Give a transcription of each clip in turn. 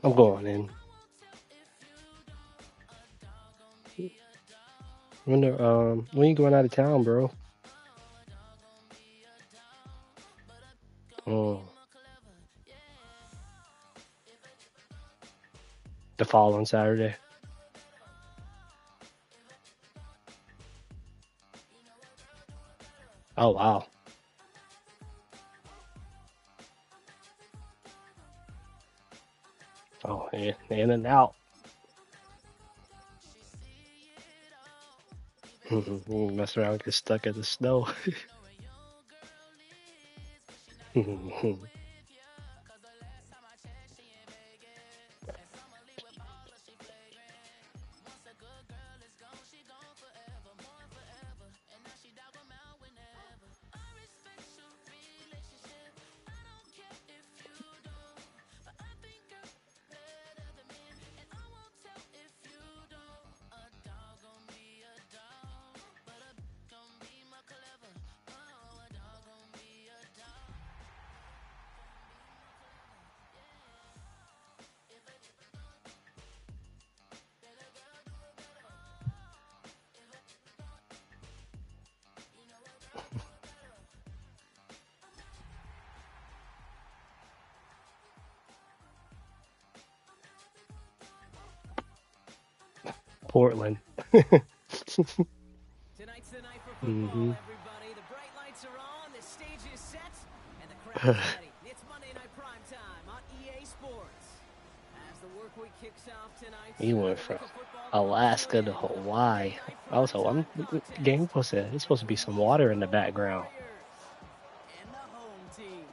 I'm going in. When you going out of town, bro? Oh, the following Saturday. Oh wow. Oh, yeah, in and out. Mess around, get stuck in the snow. Portland. Tonight's the night for football, hmm everybody. The bright lights are on, the stage is set, and the crowd is ready. It's Monday Night Prime Time on EA Sports. As the work week kicks off tonight, He went another from week of football comes to an Alaska to end with a Monday Hawaii. Night I was Prime hoping Time contest game supposed to it's supposed to be between the some water in the Eastern background. Warriors and the home team.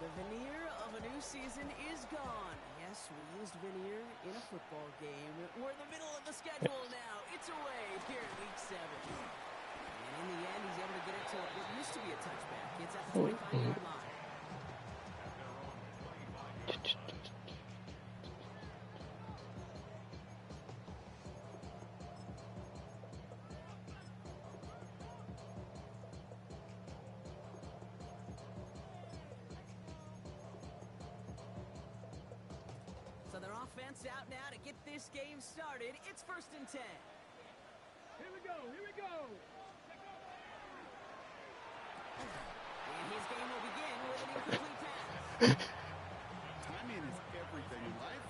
The veneer of a new season is gone. Yes, we used veneer in a football game. We're in the middle of the schedule now. It's away here in week 7. And in the end, he's able to get it to what used to be a touchback. It's at the 25-yard line. So their offense out now to get this game started. It's 1st and 10. Here we go, here we go. And his game will begin with an incomplete pass. Timing is everything in life,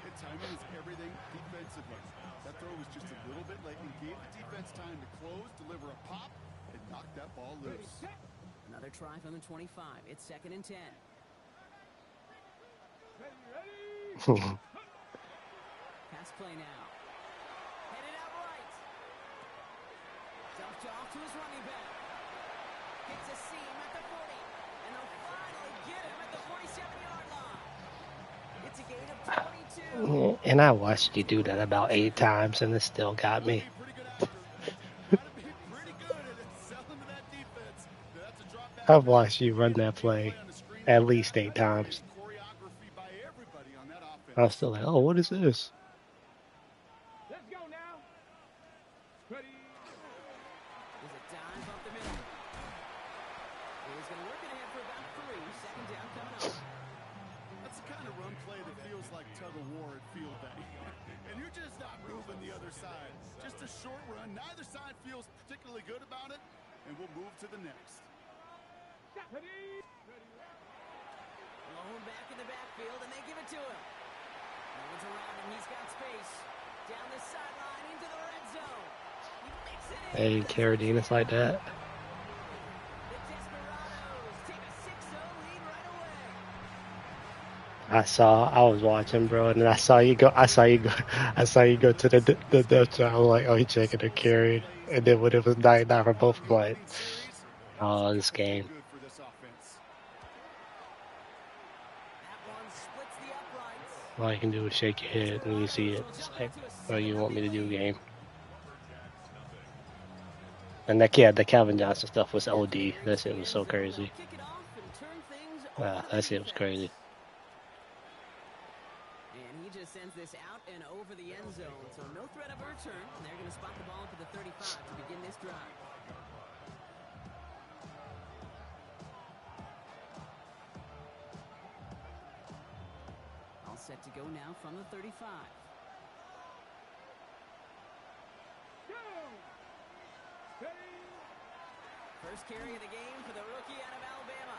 and timing is everything defensively. That throw was just a little bit late and gave the defense time to close, deliver a pop, and knock that ball loose. Another try from the 25. It's 2nd and 10. Ready? Pass play now. Headed out right. Dumped off to his running back. Hits a seam at the 40. And they'll finally get him at the 47-yard line. It's a gain of 22. And I watched you do that about 8 times, and it still got Gotta me. be pretty good after. Gotta be pretty good at selling to that defense. That's a drop back I've pass. watched you run Getting that that big play play on the screen at like least that. eight That's pretty times. good choreography by everybody on that I was offense. still like, oh, what is this? Let's go now. Ready? Is a dive up the middle. He's going to work it ahead for about 3. 2nd down coming up. That's the kind of run play that feels like tug of war at field day. And you're just not moving the other side. Just a short run. Neither side feels particularly good about it. And we'll move to the next. Ready? Lone back in the backfield, and they give it to him. No one's around him. He's got space. Down the sideline into the red zone. He makes it in Hey, for the Carradine, like touchdown. that. The Desperados take a 6-0 lead right away. I was watching, bro, and then I saw you go. I saw you go to the depth chart. I was like, oh, he checking the carry. And then when it was 99 for both, I'm like, oh, this game. Good for this offense. That one splits the uprights. All you can do is shake your head when you see it. It's like, oh, you want me to do game? And the Calvin Johnson stuff was OD. That shit was so crazy. Kick it off and turn things over to That shit was defense. crazy. And he just sends this out and over the end zone. So no threat of a return. And they're going to spot the ball for the 35 to begin this drive. set to go now from the 35. Go! Ready? First carry of the game for the rookie out of Alabama.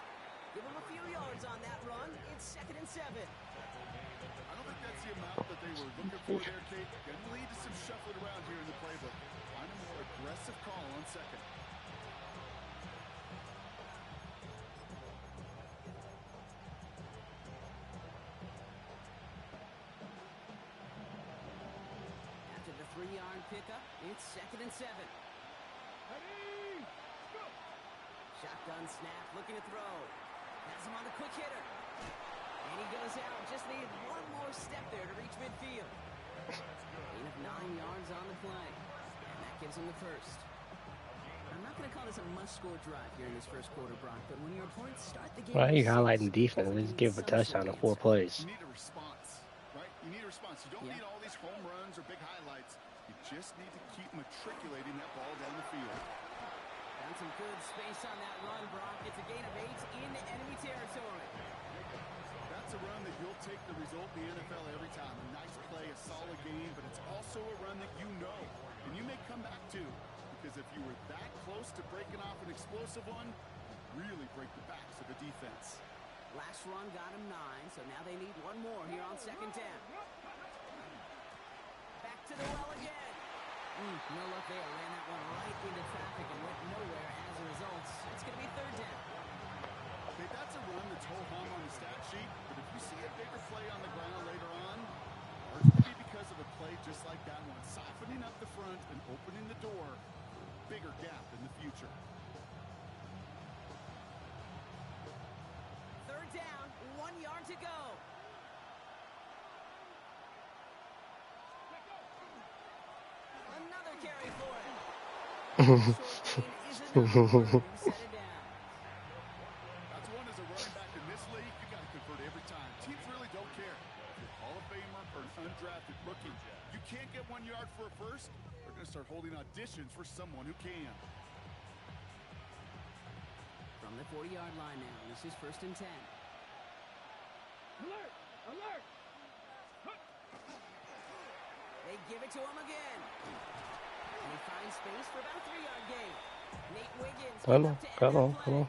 Give him a few yards on that run. It's 2nd and 7. I don't think that's the amount that they were looking for there, Kate. Going to lead to some shuffling around here in the playbook. Find a more aggressive call on 2nd. After the 3-yard pickup, it's 2nd and 7. Ready? Go! Shotgun snap, looking to throw. Has him on the quick hitter. And he goes out. Just needed one more step there to reach midfield. Gain of 9 yards on the play. And that gives him the first. I'm not going to call this a must-score drive here in this first quarter, Brock, but when your opponents start the game... Why are you with highlighting 6, defense? they Just need give a some touchdown in sort 4 of plays. You need a response, right? You need a response. You don't need all these home runs or big highlights. You just need to keep matriculating that ball down the field. Found some good space on that run, Brock. It's a gain of 8 in enemy territory. That's a run that you'll take the result in the NFL every time. A nice play, a solid game, but it's also a run that you know. And you may come back to, because if you were that close to breaking off an explosive one, you really break the backs of the defense. Last run got him 9, so now they need one more here on 2nd down. Back to the well again. No luck there. Ran that one right into traffic and went nowhere as a result. It's going to be 3rd down. Okay, that's a run that's ho-hum on the stat sheet, but if you see a bigger play on the ground later on, ours could be because of a play just like that one, softening up the front and opening the door for a bigger gap in the future. 3rd down, 1 yard to go. Another carry for it. Short gain is enough. Set it down. That's one as a running back in this league, you got to convert every time. Teams really don't care. If you're a Hall of Famer or an undrafted rookie, you can't get 1 yard for a first, they're going to start holding auditions for someone who can. From the 40-yard line now, this is 1st and 10. Alert! Alert! They give it to him again. And he finds space for about a 3-yard gain. Nate Wiggins Come up on, to end come that on, play. come on.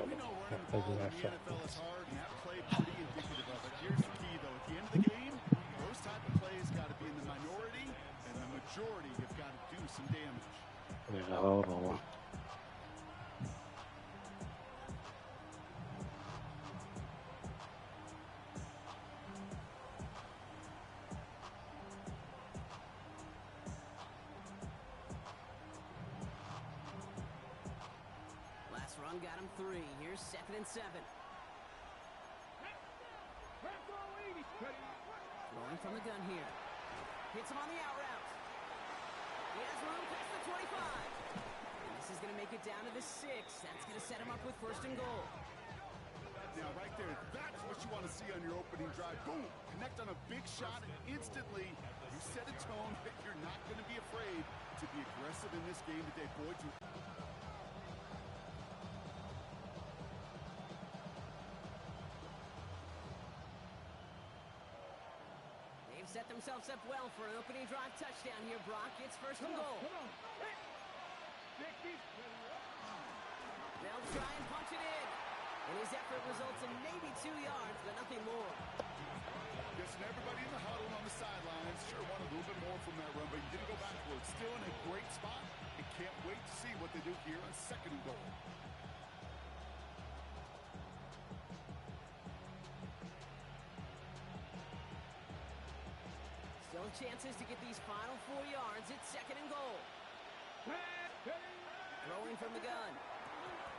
We know running the ball in the NFL is hard, and that play pretty indicative of it. Here's the key, though. At the end of the game, those type of plays got to be in the minority, and the majority have got to do some damage. Yeah, hold on. Last run got him 3. Here's 2nd and 7. Throwing from the gun here. Hits him on the out route. He has room past the 25. And this is going to make it down to the 6. That's going to set him up with 1st and goal. Now, right there, that's what you want to see on your opening drive. Boom! Connect on a big shot, and instantly you set a tone that you're not going to be afraid to be aggressive in this game today. Boyd, They've set themselves up well for an opening drive touchdown here, Brock. It's 1st and goal. Come on! Hey! 60. They'll try and punch it in. And his effort results in maybe 2 yards, but nothing more. guessing everybody in the huddle on the sidelines sure wanted a little bit more from that run, but he didn't go backwards. Still in a great spot, and can't wait to see what they do here on 2nd and goal. Still chances to get these final 4 yards. It's 2nd and goal. Throwing from the gun.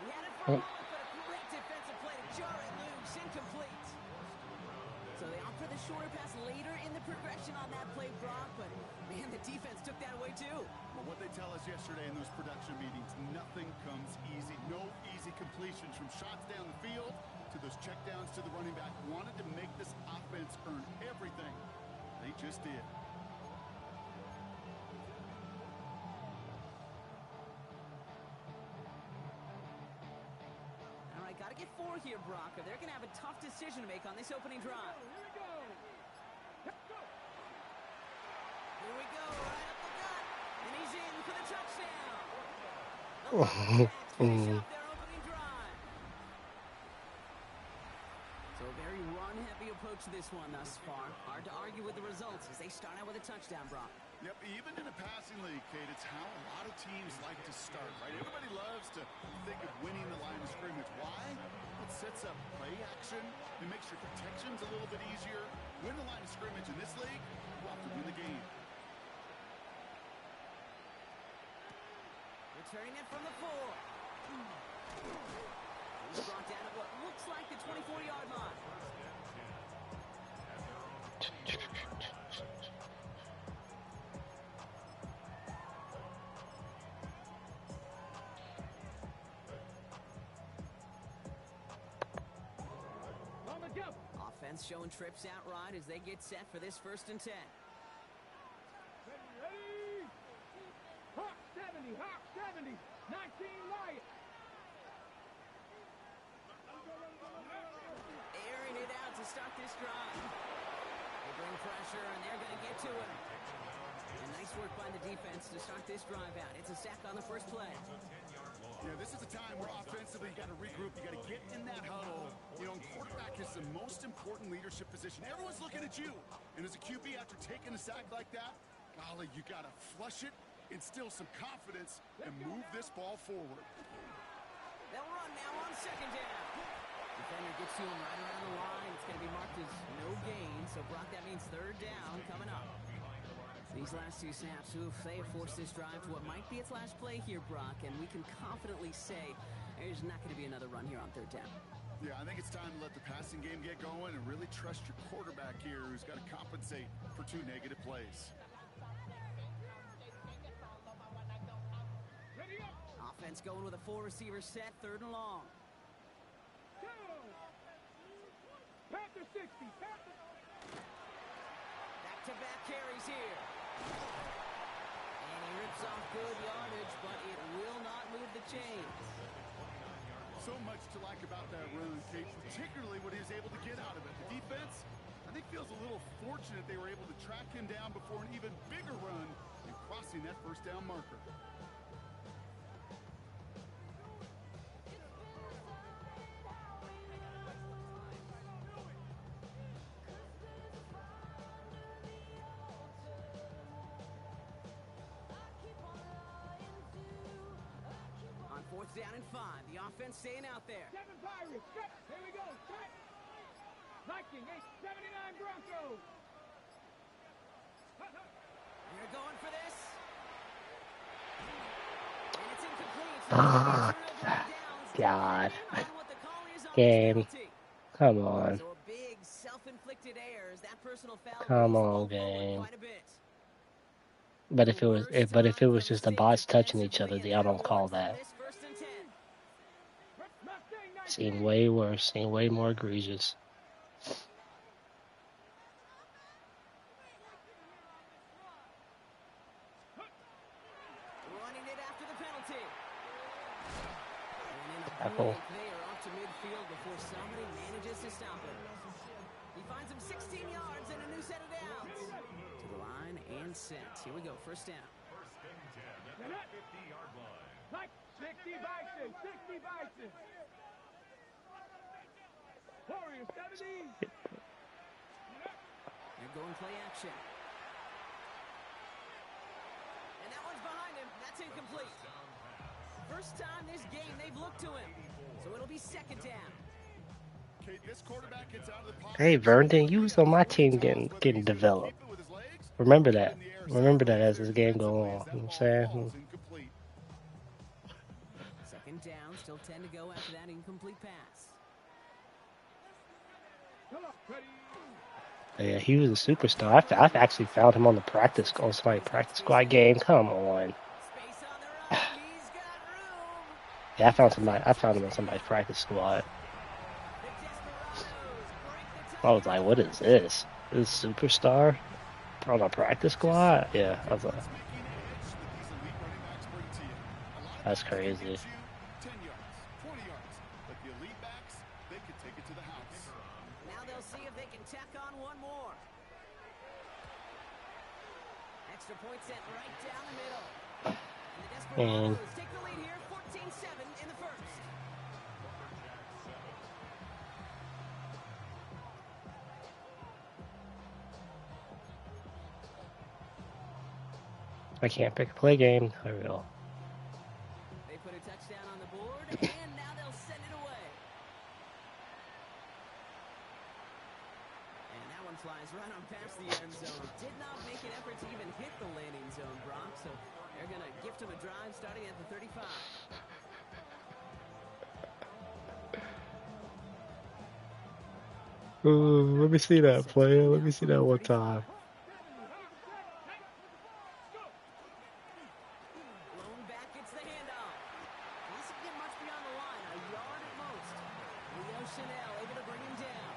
He had it for a moment, but a great defensive play to jar it loose. Incomplete. So they opt for the shorter pass later in the progression on that play, Brock, but man, the defense took that away too. Well, what they tell us yesterday in those production meetings, nothing comes easy. No easy completions from shots down the field to those checkdowns to the running back. Wanted to make this offense earn everything. They just did. All right, got to get 4 here, Brock, or they're going to have a tough decision to make on this opening drive. Here we go. for the touchdown. The Lumberjacks finish off their opening drive. So a very run-heavy approach to this one thus far. Hard to argue with the results as they start out with a touchdown, Brock. Yep, even in a passing league, Kate, it's how a lot of teams like to start, right? Everybody loves to think of winning the line of scrimmage. Why? It sets up play action. It makes your protections a little bit easier. Win the line of scrimmage in this league, you have to win the game. Returning it from the 4. He's brought down at what looks like the 24-yard line. On the jump. Offense showing trips out right as they get set for this 1st and 10. Ready. Hawk 70. Hawk 70. 19 Lions. Airing it out to start this drive. They bring pressure, and they're going to get to him. And nice work by the defense to start this drive out. It's a sack on the first play. Yeah, this is a time where offensively you got to regroup. You got to get in that huddle. You know, quarterback is the most important leadership position. Everyone's looking at you. And as a QB, after taking a sack like that, golly, you got to flush it, instill some confidence, and move this ball forward. They'll run now on 2nd down. Defender gets to him right around the line. It's going to be marked as no gain. So, Brock, that means 3rd down coming up. These last 2 snaps, they have forced this drive to what might be its last play here, Brock, and we can confidently say there's not going to be another run here on 3rd down. Yeah, I think it's time to let the passing game get going and really trust your quarterback here who's got to compensate for 2 negative plays. Ready up. Offense going with a 4-receiver set, 3rd and long. Go. Panther 60. Panther. Back-to-back carries here. And he rips off good yardage, but it will not move the chains. So much to like about that run, Kate, particularly what he was able to get out of it. The defense, I think, feels a little fortunate they were able to track him down before an even bigger run and crossing that 1st down marker. On 4th down and 5, the offense staying out there. 7 Pirates. Cut. Here we go. Cut. Viking 879 Broncos. They're going for this. And it's incomplete. Oh, God. Game. Come on. So a big self-inflicted error as that personal foul Come moves the on, ball forward game. quite a bit. But if it was just the bots touching each other, I don't call that. Seen way worse, seen way more egregious. Running it after the penalty. And in a Tackle. blink, they are off to midfield before somebody manages to stop him. He finds him 16 yards and a new set of downs. To the line and set. Here we go, 1st down. Like 60 Bison. 60 Bison. Warriors 70. They're going play action. And that one's behind him. That's incomplete. First time this game they've looked to him. So it'll be 2nd down. Kate, this quarterback gets out of the pocket. Hey, Vernon, you was on my team getting developed. Remember that. Remember that as this game go on. You know what I'm saying? 2nd down, still 10 to go after that incomplete pass. Come on. Ready. Yeah, he was a superstar. I've actually found him on the practice squad game. Come on. Space on their own. He's got room. Yeah, I found him on somebody's practice squad. The Desperados break the I was like, what is this? This superstar on a practice squad? Yeah, I was like, that's crazy. 10 yards, 20 yards. But the elite backs, they could take it to the house. Now they'll see if they can tack on one more. Extra point set right down the middle. And Desperados take the lead here, 14-7 in the first. I can't pick a play game. I will. They put a touchdown on the board, and now they'll send it away. And that one flies right on past the end zone. Did not make an effort to even hit the landing zone, Brock, so they're going to gift him a drive starting at the 35. Ooh, let me see that play. Let me see that one time. Blown back, gets the handoff. Doesn't get much beyond the line, a yard at most. HNL able to bring him down.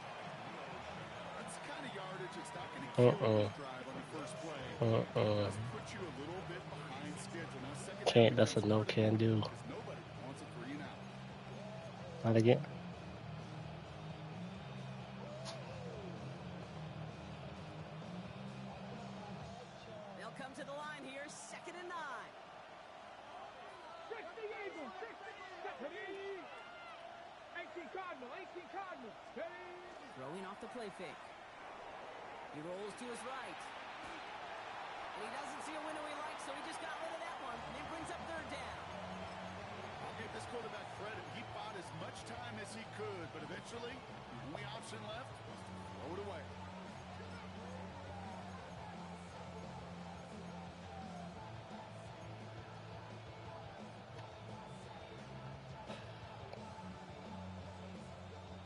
That's the kind of yardage that's not going to kill this drive on the first play. Let's put you a little bit behind schedule. Now, second Can't. That's a no can do. because nobody wants a 3 and out. Not again. They'll come to the line here, 2nd and 9. 18 Cardinal. Throwing off the play fake. He rolls to his right. And he doesn't see a window he likes, so he just got rid of that one. And it brings up 3rd down. I'll give this quarterback credit. He bought as much time as he could, but eventually, the only option left was to throw it away.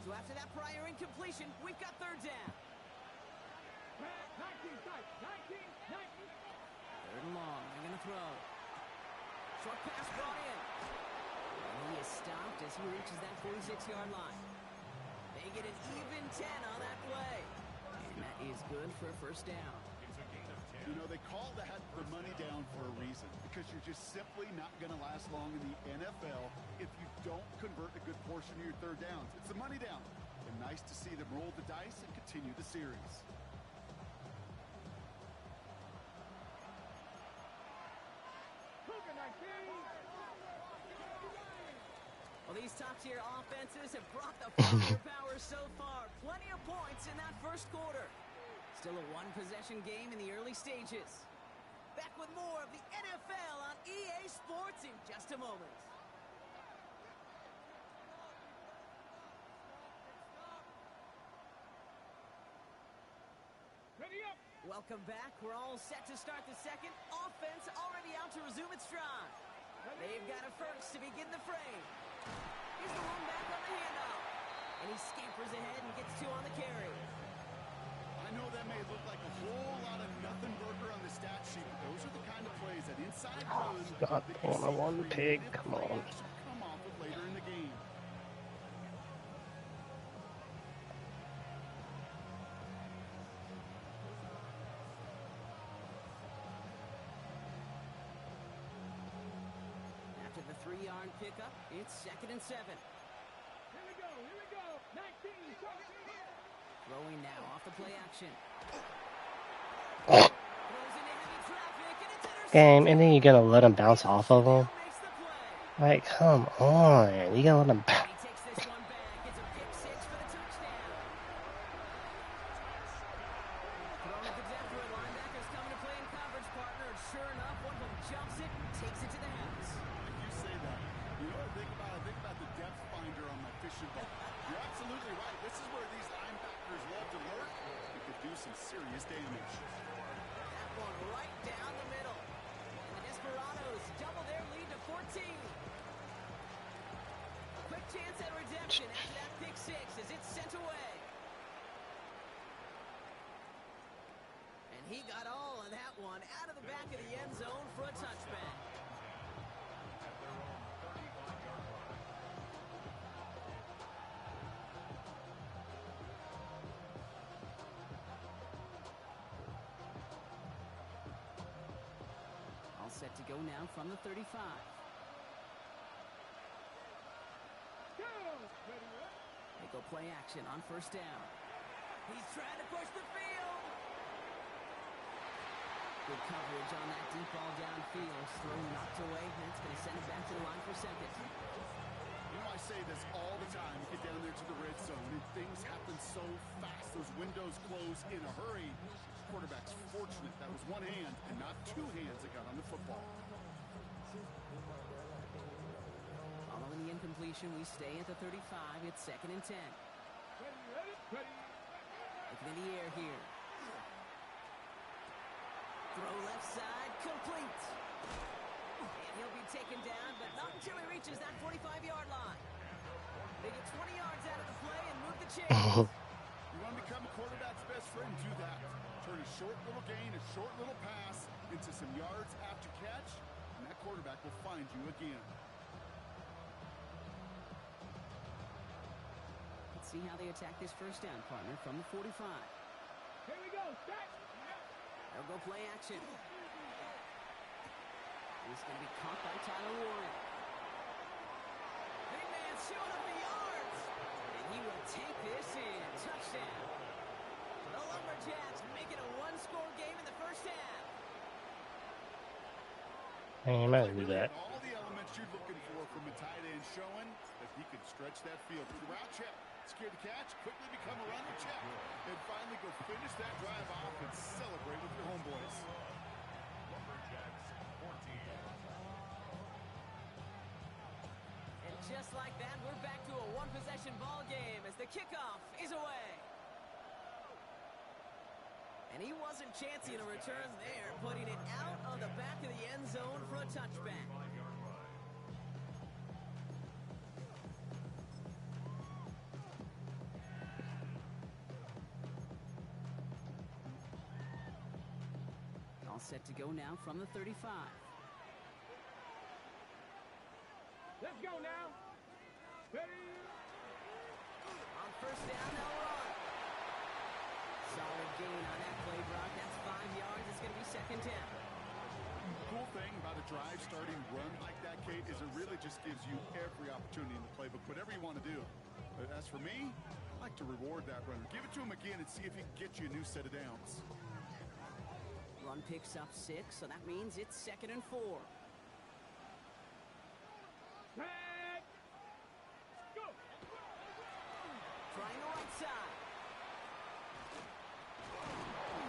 So after that prior incompletion, we've got 3rd down. 19. 3rd and long. They're going to throw. Short pass brought in. And he is stopped as he reaches that 46-yard line. They get an even 10 on that play. And that is good for a 1st down. You know, they call that the money down for a reason, because you're just simply not going to last long in the NFL if you don't convert a good portion of your 3rd downs. It's the money down. And nice to see them roll the dice and continue the series. Well, these top-tier offenses have brought the firepower so far. Plenty of points in that first quarter. Still a one-possession game in the early stages. Back with more of the NFL on EA Sports in just a moment. Ready up. Welcome back. We're all set to start the second. Offense already out to resume its stride. They've got a first to begin the frame. He's the one back on the handoff. And he scampers ahead and gets 2 on the carry. I know that may look like a whole lot of nothing burger on the stat sheet, but those are the kind of plays that inside run God, that you see one pig. creative Come play on. action come off of later in the game. After the 3-yard pickup, it's 2nd and 7. Here we go. 19. Throwing now off the play action. Oh. Throws into heavy traffic, and it's intercepted. Game, and then you gotta let him bounce off of him. Makes the play. Like, come on. You gotta let him bounce. He takes this one back. It's a pick 6 for the touchdown. Throwing at the depth where linebackers coming to play in coverage, partner. And sure enough, one of them jumps it and takes it to the house. You say that. You know what I think about? I think about the depth finder on my fishing boat. You're absolutely right. This is where these linebackers love to lurk. It could do some serious damage. That one right down the middle. And the Desperados double their lead to 14. Quick chance at redemption after that pick 6 as it's sent away. And he got all of that one out of the back of the end zone for a touchback. All set to go now from the 35. They go play action on 1st down. He's trying to push the field. Good coverage on that deep ball downfield. Throw knocked away. That's going to send it back to the line for second. You know, I say this all the time. You get down there to the red zone, and things happen so fast. Those windows close in a hurry. Quarterback's fortunate that was one hand and not two hands that got on the football. Following the incompletion, we stay at the 35. It's 2nd and 10. Looking in the air here. Throw left side, complete. And he'll be taken down, but not until he reaches that 45-yard line. They get 20 yards out of the play and move the chains. You want to become a quarterback's best friend, do that. Turn a short little gain, a short little pass into some yards after catch, and that quarterback will find you again. Let's see how they attack this first down, partner, from the 45. Here we go. Set. They'll go play action. He's going to be caught by Tyler Warren. Big man showing up the yards. And he will take this in. Touchdown. The Lumberjacks make it a one-score game in the first half. He might do that. All the elements you're looking for from a tight end, showing that he can stretch that field. Route check, secure the catch, quickly become a runner check, and finally go finish that drive off and celebrate with your homeboys. And just like that, we're back to a one-possession ball game as the kickoff is away. And he wasn't chancing a return there, putting it out on the back of the end zone for a touchback. All set to go now from the 35. Let's go now. Ready? On first down, they'll run. Solid gain on that play, Brock. That's 5 yards. It's going to be 2nd down. The cool thing about a drive starting run like that, Kate, is it really just gives you every opportunity in the playbook, whatever you want to do. But as for me, I like to reward that runner. Give it to him again and see if he can get you a new set of downs. Run picks up 6, so that means it's 2nd and 4. Set. Go. Trying the right side.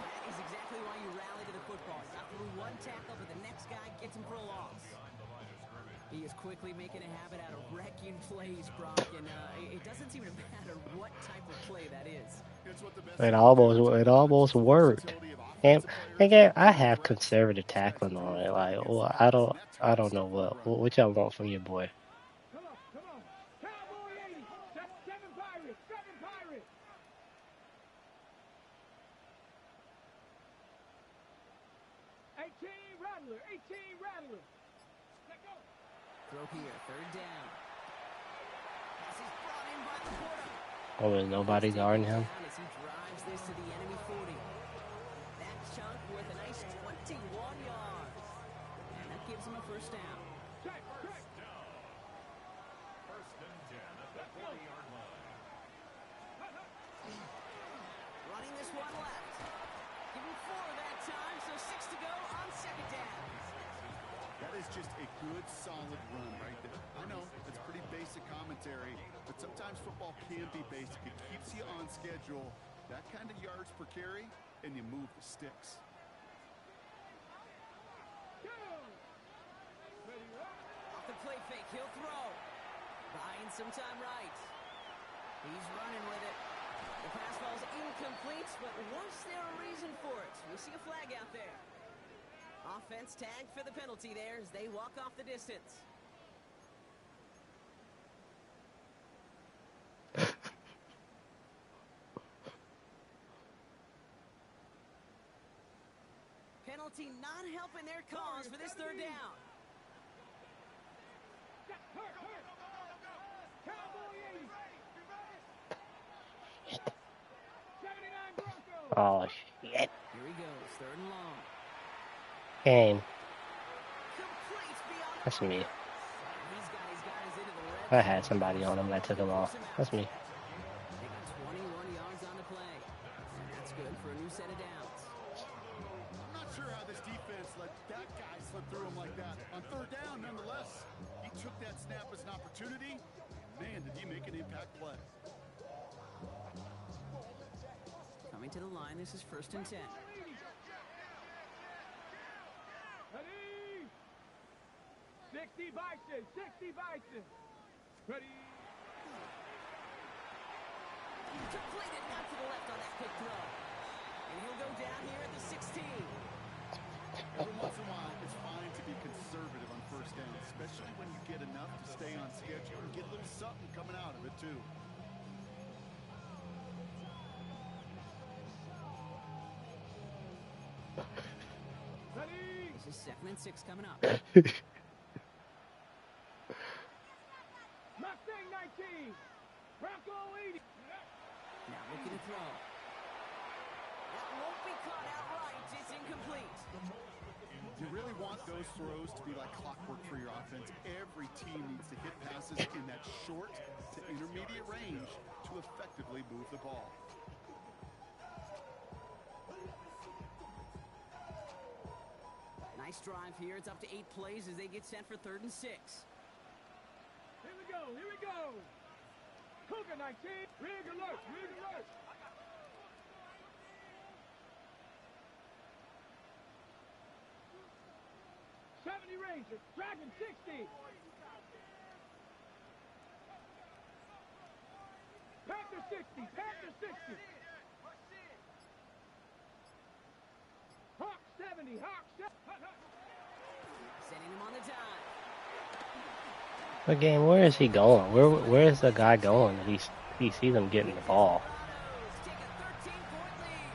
That is exactly why you rally to the football. Got through one tackle, but the next guy gets him for a loss. He is quickly making a habit out of wrecking plays, Brock, and it doesn't seem to matter what type of play that is. It's what the best It almost worked. And again, I have conservative tackling on it. Like, well, I don't know what y'all want from your boy. Come on. Cowboy 80. That's 7 Pirates. 7 Pirates. 18 Rattler. 18 Rattler. Let go. Throw here, 3rd down. Pass is brought in by the quarter. Oh, there's nobody guarding him. As he drives this to the enemy 40. That chunk worth a nice 21 yards. And that gives him a first down. Check. Running this one left. Give him 4 that time, so 6 to go on 2nd down. That is just a good, solid run right there. I know, it's pretty basic commentary, but sometimes football can be basic. It keeps you on schedule, that kind of yards per carry, and you move the sticks. Go. Ready up. Off the play fake, he'll throw. Buying some time right. He's running with it. The pass ball's incomplete, but was there a reason for it? We see a flag out there. Offense tagged for the penalty there as they walk off the distance. Penalty not helping their cause for this 3rd down. Hurt. Cowboy 80. 79 Broncos. Oh shit! Here he goes, 3rd and long. Game. Complete beyond the That's me. He's got his guys into the red I had somebody on him that took him off. That's me. They got 21 yards on the play. And that's good for a new set of downs. I'm not sure how this snap as an opportunity. Man, did he make an impact play. Coming to the line, this is 1st and 10. Ready? 60 Bison, 60 Bison. Ready? Completed out to the left on that quick throw. And he'll go down here at the 16. Every once in a while, it's fine to be conservative on 1st down, especially when you get enough to stay on schedule and get a little something coming out of it, too. Ready? This is 2nd and 6 coming up. Mustang 19. Bronco 80. Now looking to throw. That won't be caught outright. It's incomplete. You really want those throws to be like clockwork for your offense. Every team needs to hit passes in that short to intermediate range to effectively move the ball. Nice drive here. It's up to 8 plays as they get set for 3rd and 6. Here we go, here we go. Cougar 19. Rig alert, rig alert. Ranger, Dragon 60. Panther 60, Panther 60. Hawk 70, Hawk 70. Sending him on the dive. But game, where is he going? Where is the guy going? He sees him getting the ball. Take a 13-point lead.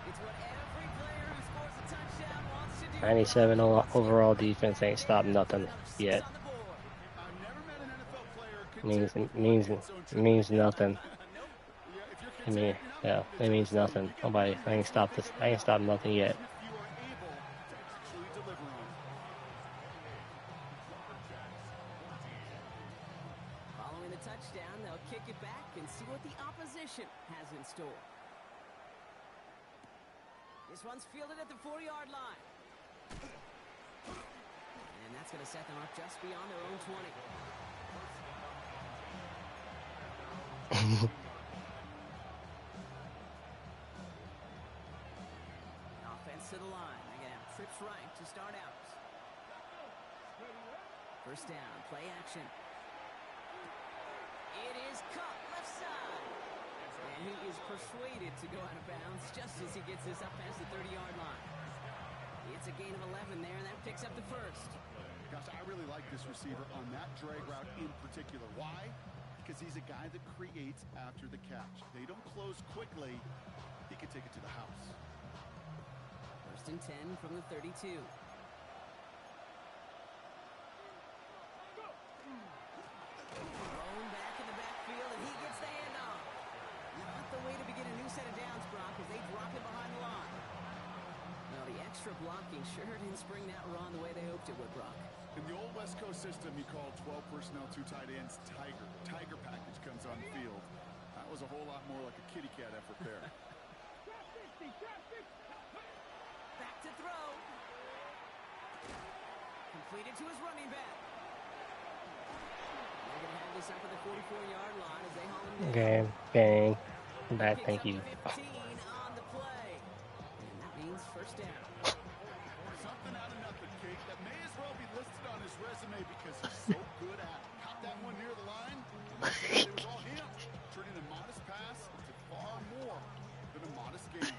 It's what every player who scores a touchdown wants to do. 97 overall defense ain't stopped nothing yet. Means nothing. I mean, yeah, it means nothing. Nobody, I ain't stopped this. I ain't stopped nothing yet. Following the touchdown, they'll kick it back and see what the opposition has in store. This one's fielded at the 40-yard line. And that's going to set them up just beyond their own 20. Offense to the line. They're going to have trips right to start out. 1st down, play action. It is caught left side. And he is persuaded to go out of bounds just as he gets this up past the 30-yard line. It's a gain of 11 there, and that picks up the 1st. Gosh, I really like this receiver on that drag route in particular. Why? Because he's a guy that creates after the catch. They don't close quickly. He can take it to the house. 1st and 10 from the 32. Thrown back in the backfield, and he gets the handoff. Not the way to begin a new set of downs, Brock, as they drop it behind the line. Well, the extra blocking sure didn't spring that run the way they hoped it would, Brock. In the old West Coast system, you called 12 personnel, 2 tight ends, Tiger. Tiger package comes on the field. That was a whole lot more like a kitty cat effort there. Back to throw. Completed to his running back. They're going to have this up at the 44-yard line as they haul him down. Game, bang, back. Thank you. 15 on the play. And that means 1st down. Something out of nothing, Kate. That may as well be listed on his resume because he's so good at it. Caught that one near the line. It was all him. Turning a modest pass into far more than a modest gain.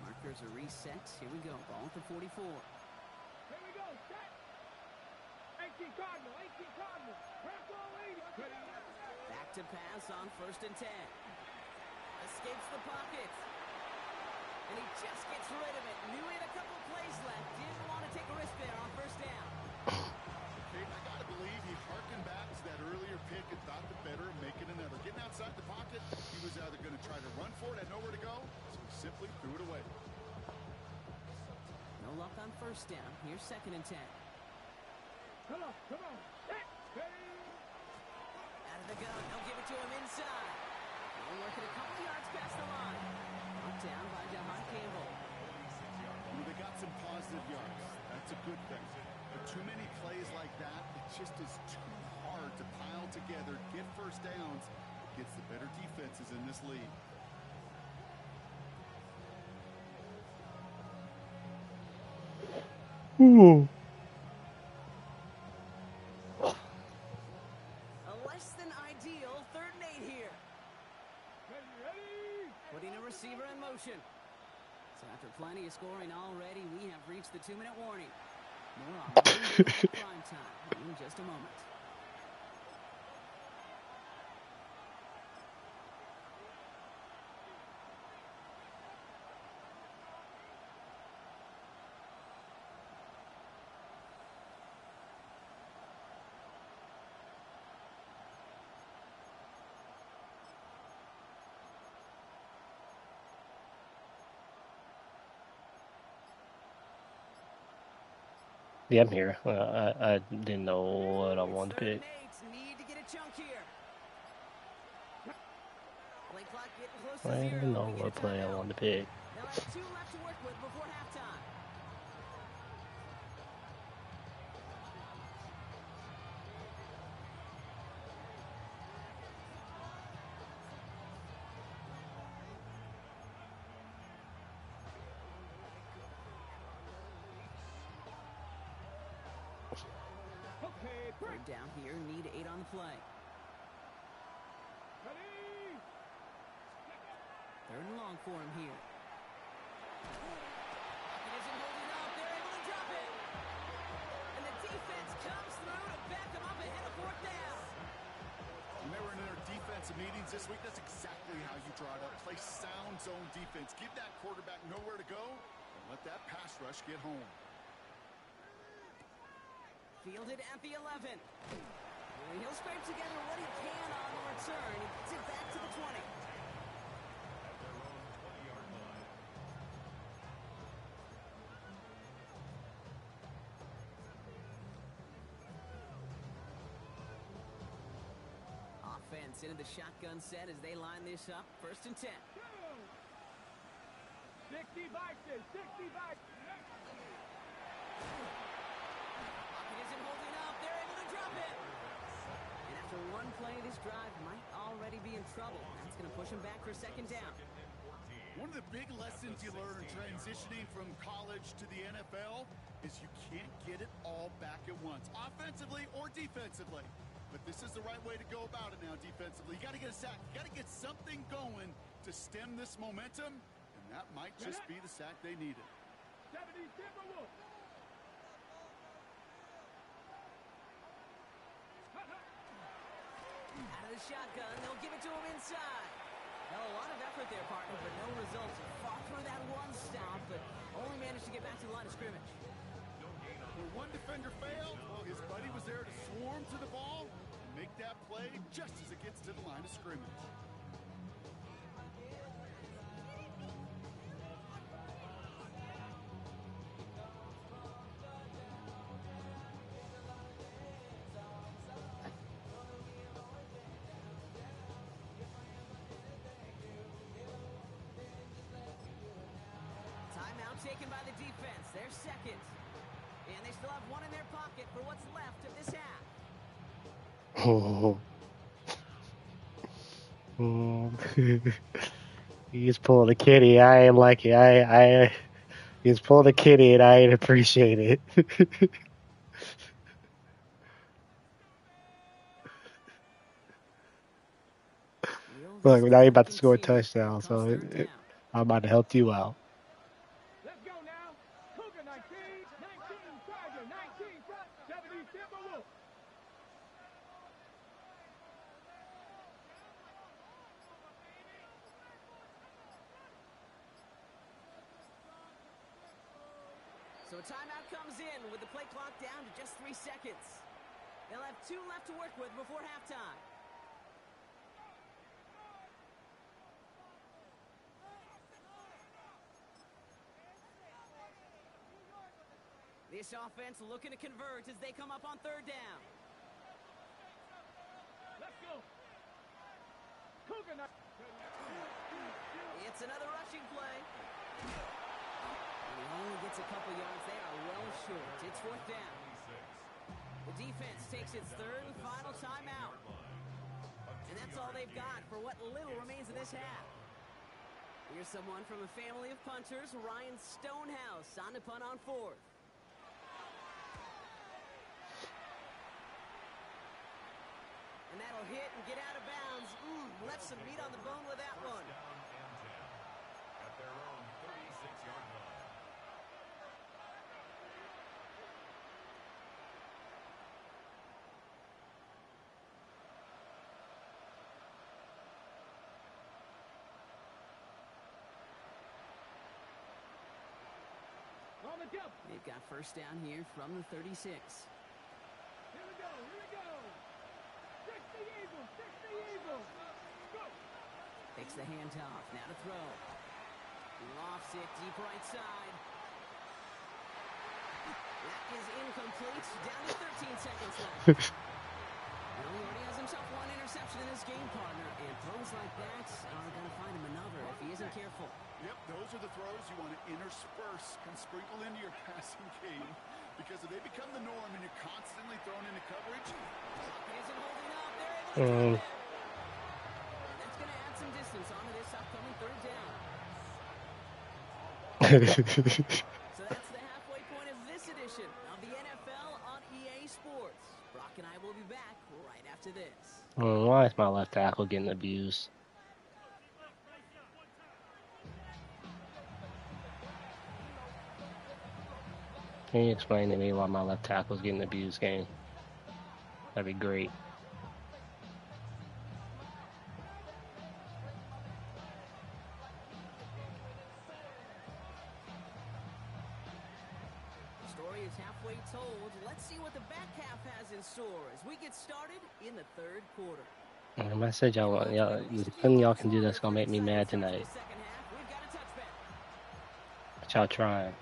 Markers are reset. Here we go. Ball at the 44. Here we go, set. 18 Cardinal, 18 Cardinal. Bronco 80. Back to pass on 1st and 10. Escapes the pocket. And he just gets rid of it. Knew he had a couple plays left. Didn't want to take a risk there on 1st down. Kate, I got to believe he harkened back to that earlier pick and thought the better of making another. Getting outside the pocket, he was either going to try to run for it, had nowhere to go, so he simply threw it away. No luck on 1st down. Here's 2nd and 10. Come on, come on. Set. Ready. Out of the gun. They'll give it to him inside. They'll work it a couple yards past the line. Knocked down by Jahan Campbell. They got some positive yards. That's a good thing. just is too hard to pile together, get first downs against the better defenses in this league. Ooh. A less than ideal 3rd and 8 here. Ready? Putting a receiver in motion. So after plenty of scoring already, we have reached the 2-minute warning. More on prime time in just a moment. Yeah, I'm here. I didn't know what I wanted to pick. Need to get a chunk here. Play clock getting close to I 0. don't know We get what a play I timeout. wanted to pick. They'll have 2 left to work with before halftime. Okay, break. 3rd down here, need 8 on the play. Ready? 3rd and long for him here. Pocket isn't holding up. They're able to drop it. And the defense comes through to back them up ahead of 4th down. When they were in their defensive meetings this week, that's exactly how you draw it up. Play sound zone defense. Give that quarterback nowhere to go and let that pass rush get home. Fielded at the 11. He'll scrape together what he can on the return. He gets it back to the 20. Offense into the shotgun set as they line this up. 1st and 10. 60 boxes, 60 boxes. Pocket isn't holding up. They're able to drop it. And after one play, this drive might already be in trouble. That's going to push him back for 2nd down. One of the big lessons you learn transitioning from college to the NFL is you can't get it all back at once, offensively or defensively. But this is the right way to go about it now defensively. You got to get a sack. You got to get something going to stem this momentum, and that might just be the sack they needed. 70 Timberwolves. Out of the shotgun, they'll give it to him inside. Now, a lot of effort there, partner, but no results. Fought through that one stop, but only managed to get back to the line of scrimmage. Where one defender failed, his buddy was there to swarm to the ball and make that play just as it gets to the line of scrimmage. Timeout taken by the defense. They're 2nd. And they still have one in their pocket for what's left of this half. Oh. He's pulling a kitty. I ain't like it. He's pulling a kitty, and I ain't appreciate it. Look, now you're about to score a touchdown, so I'm about to help you out. Let's go now. Cougar 19, 19 Charger, 19 70 Timberwolves. So a timeout comes in with the play clock down to just 3 seconds. They'll have 2 left to work with before halftime. This offense looking to convert as they come up on 3rd down. Let's go. Cougar 19. It's another rushing play. And he only gets a couple yards. They are well short. It's 4th down. The defense takes its third and final timeout. And that's all they've got for what little remains of this half. Here's someone from a family of punters, Ryan Stonehouse, on to punt on fourth. And that'll hit and get out of bounds. Left some meat on the bone with that one. At their own 36-yard line. On the jump. They've got first down here from the 36. Here we go. Here we go. 60 Eagles. 60 Eagles. Go. Takes the handoff. Now to throw. Lofts it deep right side. That is incomplete. Down to 13 seconds left. Well, he already has himself one interception in his game, partner. And throws like that are going to find him another if he isn't careful. Yep, those are the throws you want to intersperse and sprinkle into your passing game, because if they become the norm and you're constantly thrown into coverage, He isn't holding up. They're able to throw it. And that's going to add some distance onto this upcoming third down. So that's the halfway point of this edition of the NFL on EA Sports. Brock and I will be back right after this. Why is my left tackle getting abused? Can you explain to me why my left tackle is getting abused, game? That'd be great. The story is halfway told. Let's see what the back half has in store as we get started in the third quarter. I said y'all want nothing y'all can do that's gonna make me mad tonight. Second half, we've got a touchback. But y'all trying.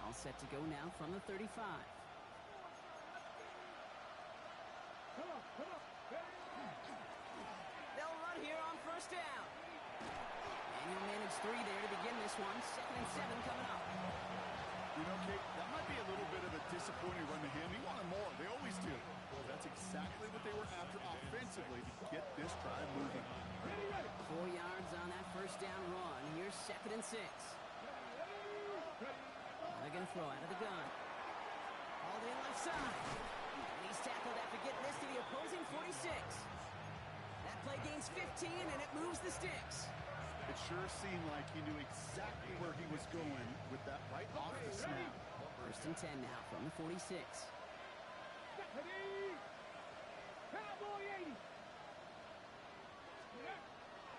All set to go now from the 35. Come on. Come on. They'll run here on first down. And you'll manage three there to begin this one. 2nd and 7 coming up. you know, Kate, that might be a little bit of a disappointing run to him. He wanted more. They always do. That's exactly what they were after offensively to get this drive moving. 4 yards on that first down run. Here's 2nd and 6. Now they're going to throw out of the gun. All day left side. And he's tackled after getting this to the opposing 46. That play gains 15, and it moves the sticks. It sure seemed like he knew exactly where he was going with that right off the snap. 1st and 10 now from the 46. Cowboy 80.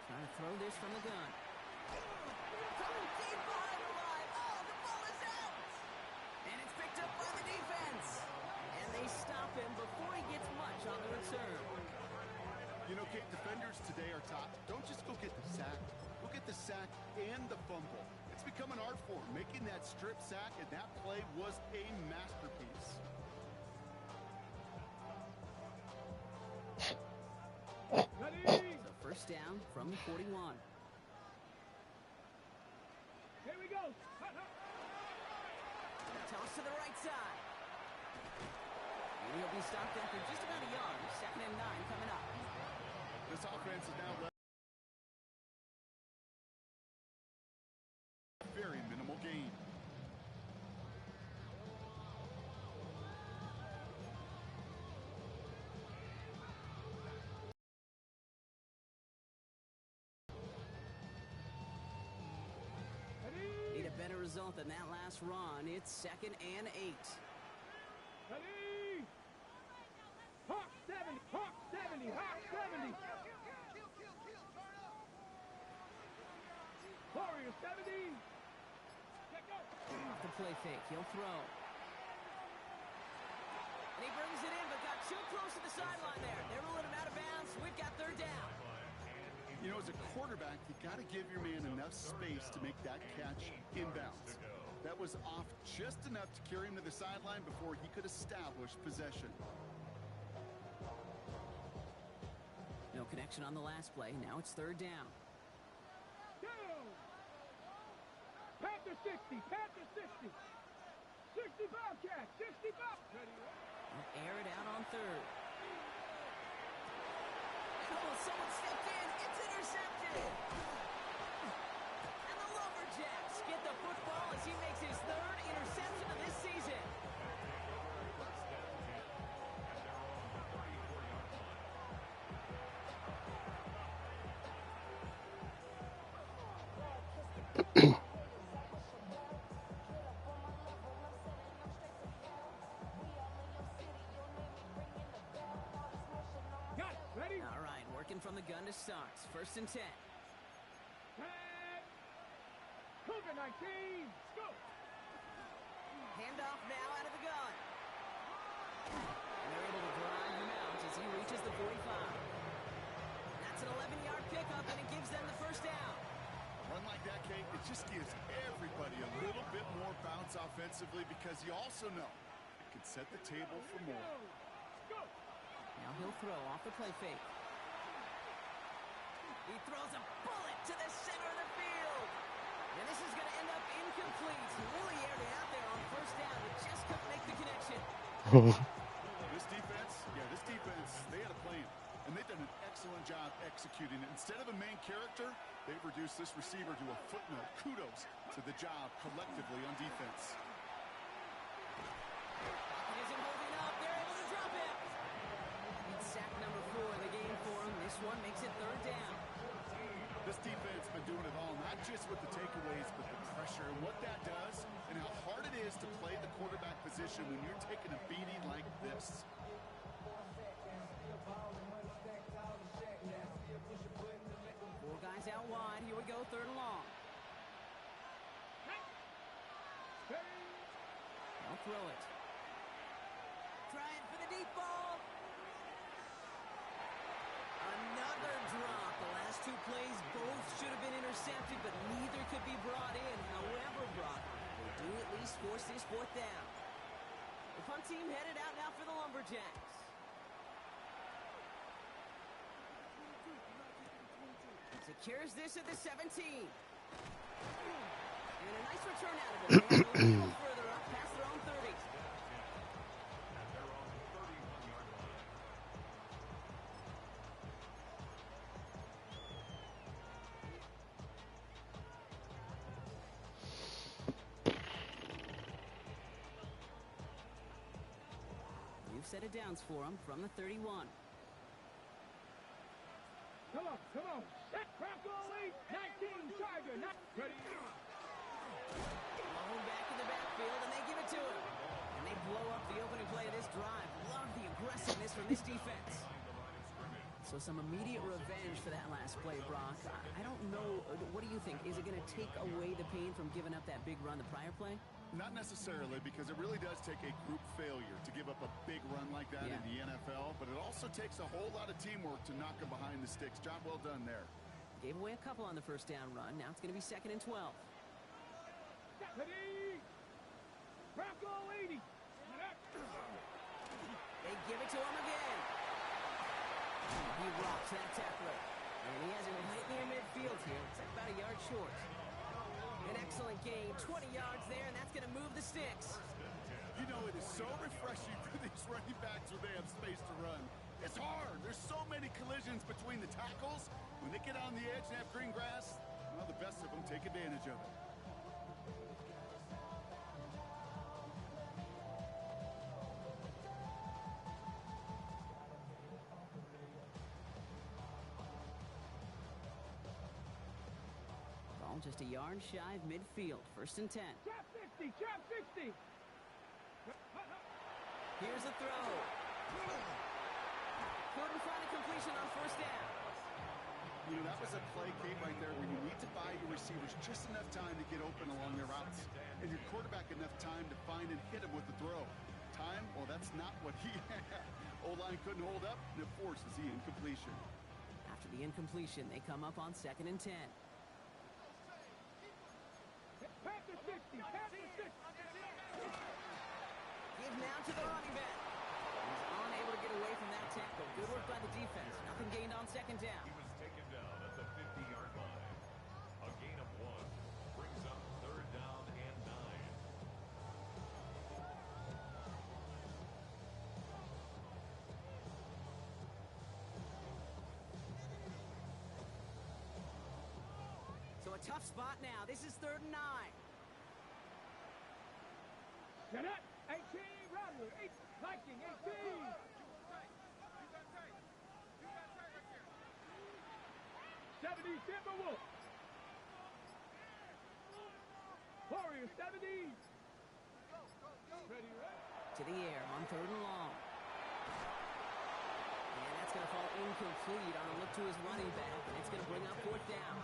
Trying to throw this from the gun. Coming deep behind the line. Oh, the ball is out. And it's picked up by the defense. And they stop him before he gets much on the return. You know, Kate, defenders today are taught, don't just go get the sack. Go get the sack and the fumble. It's become an art form. Making that strip sack, and that play was a masterpiece. So first down from the 41. Here we go. Toss to the right side. And he'll be stopped after just about a yard. 2nd and 9 coming up. This offense is now left very minimal gain. Need a better result than that last run. It's 2nd and 8. Ready. Hawk 70. Hawk 70. Hawk 70. Warrior 70. Let go. Off the play fake. He'll throw. And he brings it in, but got too close to the sideline there. They're ruling him out of bounds. We've got third down. You know, as a quarterback, you got to give your man enough space to make that catch inbounds. That was off just enough to carry him to the sideline before he could establish possession. No connection action on the last play. Now it's third down. Down. Panther 60. Panther 60. 60 Bobcat. 60 Bobcat. They'll air it out on third. Oh, someone stepped in. It's intercepted. And the Lumberjacks get the football as he makes his third interception of this season. Got it. Ready? All right, working from the gun to start. First and 10. Tag. Cougar 19. Go. Handoff now out of the gun. And they're able to drive him out as he reaches the 45. That's an 11-yard pickup, and it gives them the first down. A run like that, Kate, it just gives everybody a little bit more bounce offensively because you also know it can set the table for more. Go. Now he'll throw off the play fake. He throws a bullet to the center of the field. And this is going to end up incomplete. He really aired it out there on first down, but just couldn't make the connection. This defense, they had a plan. And they've done an excellent job executing it. Instead of a main character, they've reduced this receiver to a footnote. Kudos to the job collectively on defense. Pocket isn't holding up. They're able to drop it. It's sack number 4 in the game for him. This one makes it third down. This defense has been doing it all, not just with the takeaways, but the pressure and what that does and how hard it is to play the quarterback position when you're taking a beating like this. 4 guys out wide. Here we go, third and long. They'll throw it. Trying for the deep ball. Another drop. The last 2 plays both should have been intercepted, but neither could be brought in. However, Brock, they do at least force this 4th down. The punt team headed out now for the Lumberjacks. Secures this at the 17. And a nice return out of it. They have a little further up past their own 30. You've set it downs for them from the 31. Come on. Set. Bronco 8. 19. Tiger. Ready. Blown back in the backfield, and they give it to him. And they blow up the opening play of this drive. Love the aggressiveness from this defense. So some immediate revenge for that last play, Brock. I don't know. What do you think? Is it going to take away the pain from giving up that big run the prior play? Not necessarily, because it really does take a group failure to give up a big run like that in the NFL, but it also takes a whole lot of teamwork to knock them behind the sticks. Job well done there. Gave away a couple on the first down run. Now it's going to be 2nd and 12. Ready. Bronco 80. They give it to him again. He rocks that tackler. And he has it right near midfield here. It's about a yard short. An excellent gain. 20 yards there, and that's going to move the sticks. You know, it is so refreshing for these running backs when they have space to run. It's hard. There's so many collisions between the tackles. When they get on the edge and have green grass, well, the best of them take advantage of it. Ball just a yard shy of midfield. 1st and 10. Trap 60. Trap 60. Here's a throw. Couldn't find a completion on first down. You know, that was a play, Kate, right there where you need to buy your receivers just enough time to get open along their routes. And your quarterback enough time to find and hit him with the throw. Time? Well, that's not what he had. O-line couldn't hold up, and it forces the incompletion. After the incompletion, they come up on 2nd and 10. Panther 60. Panther 60. Give now to the running back. He's unable to get away from that tackle. Good work by the defense. Nothing gained on 2nd second down. He was taken down at the 50-yard line. A gain of 1 brings up third down and 9. So a tough spot now. This is 3rd and 9. Get up. 18, Rattler. 8, Viking, 18. 70, Timberwolf. Warrior, 70. Ready, right? To the air on 3rd and long. And that's going to fall incomplete on a look to his running back, and it's going to bring up 4th down.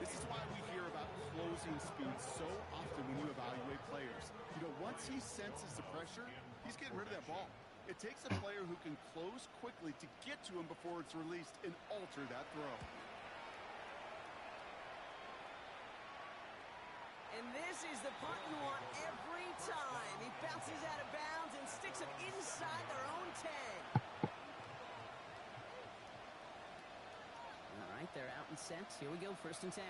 This is why we hear about closing speed so often when you evaluate players. You know, once he senses the pressure, he's getting rid of that ball. It takes a player who can close quickly to get to him before it's released and alter that throw. And this is the punt you want every time. He bounces out of bounds and sticks it inside their own 10. All right, they're out and set. Here we go, 1st and 10.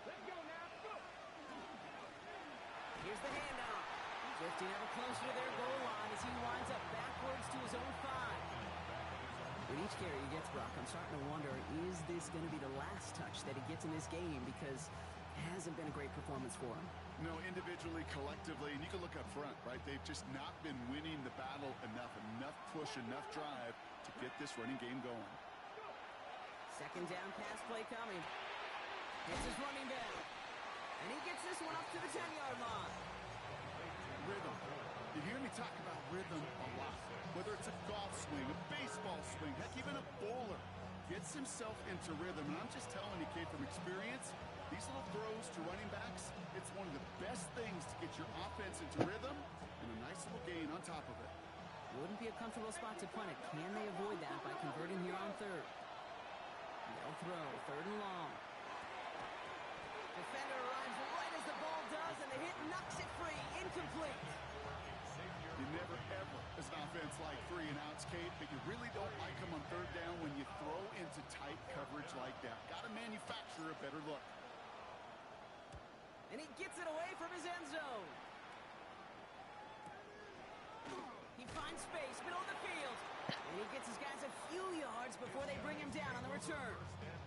Let's go now. Go. Here's the handoff. Drifting ever closer to their goal line as he winds up backwards to his own 5. With each carry he gets, Brock, I'm starting to wonder, is this going to be the last touch that he gets in this game? Because it hasn't been a great performance for him. No, individually, collectively, and you can look up front, right? They've just not been winning the battle enough push, enough drive to get this running game going. 2nd down pass play coming. Hits his running back. And he gets this one up to the 10-yard line. Rhythm. You hear me talk about rhythm a lot. Whether it's a golf swing, a baseball swing, heck, even a bowler gets himself into rhythm. And I'm just telling you, kid, from experience, these little throws to running backs, it's one of the best things to get your offense into rhythm and a nice little gain on top of it. Wouldn't be a comfortable spot to punt it. Can they avoid that by converting here on 3rd? They'll throw 3rd and long. Defender arrives right as the ball does, and the hit knocks it free. Incomplete. You never, ever, as an offense, like 3 and outs, Kate, but you really don't like them on 3rd down when you throw into tight coverage like that. Got to manufacture a better look. And he gets it away from his end zone. He finds space, middle of the field. And he gets his guys a few yards before they bring him down on the return. 1st and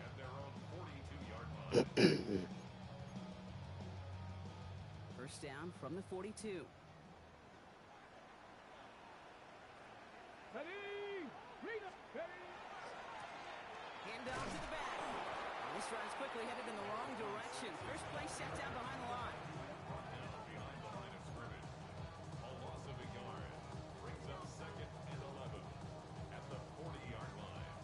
10 at their own 42-yard line. 1st down from the 42. Ready. Read up. Ready. Hand off to the back. This drive's quickly headed in the wrong direction. First play set down behind the line. Brought down behind the line of scrimmage. A loss of a yard brings up 2nd and 11 at the 40-yard line.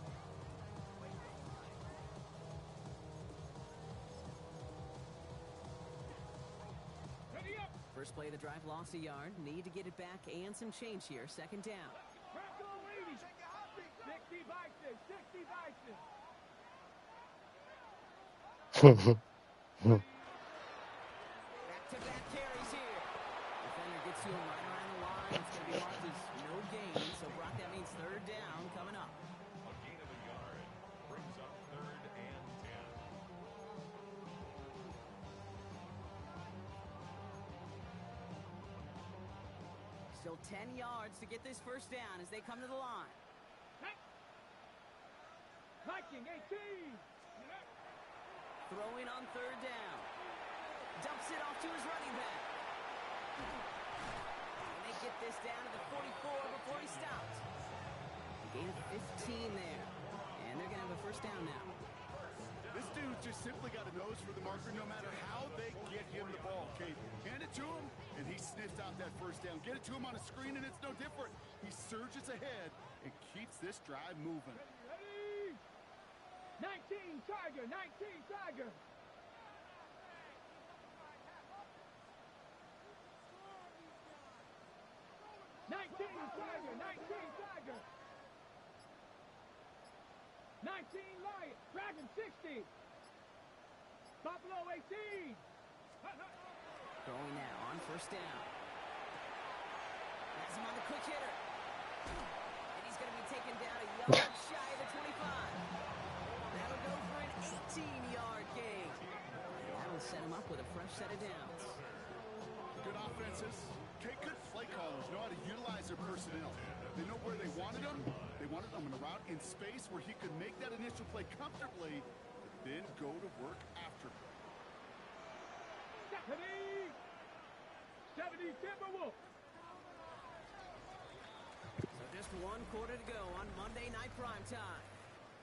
Ready up. First play of the drive lost a yard. Need to get it back and some change here. 2nd down. Bronco 80. 60 Bison. 60 Bison. Back-to-back carries here. Defender gets to him right around the line. It's going to be marked as no gain. So, Brock, that means 3rd down coming up. A gain of a yard brings up 3rd and 10. Still 10 yards to get this 1st down as they come to the line. Viking 18. Throwing on 3rd down. Dumps it off to his running back. And they get this down to the 44 before he stops. A gain of 15 there. And they're going to have a 1st down now. This dude just simply got a nose for the marker no matter how they get him the ball, Kate. Hand it to him, and he sniffs out that 1st down. Get it to him on a screen, and it's no different. He surges ahead and keeps this drive moving. Ready. 19 Tiger. 19 Tiger. 19 Tiger. 19 Tiger. 19 Lion. Dragon 60. Buffalo 18. Throwing now on 1st down. Has him on the quick hitter. set of downs. Good offenses. Okay, good play callers know how to utilize their personnel. They know where they wanted them. They wanted them in a route in space where he could make that initial play comfortably, but then go to work after. 70 Timberwolves. So just one quarter to go on Monday Night Primetime.